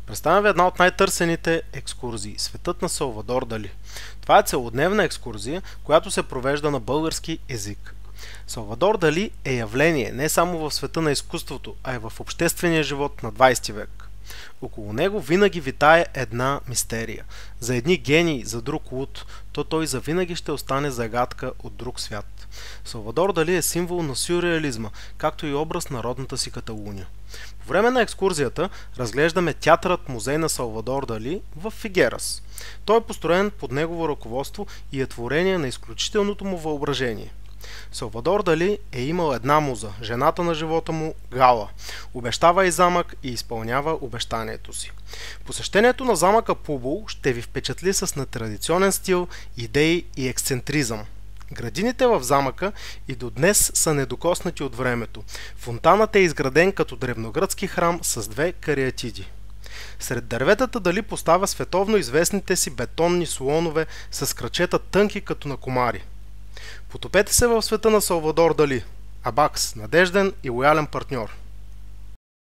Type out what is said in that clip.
Представям ви една от най-търсените екскурзии – светът на Салвадор Дали. Това е целодневна екскурзия, която се провежда на български език. Салвадор Дали е явление не само в света на изкуството, а и в обществения живот на 20 век. Около него винаги витае една мистерия. За едни гении, за друг луд, то той завинаги ще остане загадка от друг свят. Салвадор Дали е символ на сюрреализма, както и образ на родната си Каталуния. По време на екскурзията разглеждаме театърът музей на Салвадор Дали в Фигерас. Той е построен под негово ръководство и е творение на изключителното му въображение. Салвадор Дали е имал една муза, жената на живота му Гала. Обещава и замък и изпълнява обещанието си. Посещението на замъка Пубол ще ви впечатли с нетрадиционен стил, идеи и ексцентризъм. Градините в замъка и до днес са недокоснати от времето. Фонтанът е изграден като древногръцки храм с две кариатиди. Сред дърветата Дали поставя световно известните си бетонни слонове с крачета тънки като на комари. Потопете се в света на Салвадор Дали. Абакс – надежден и лоялен партньор.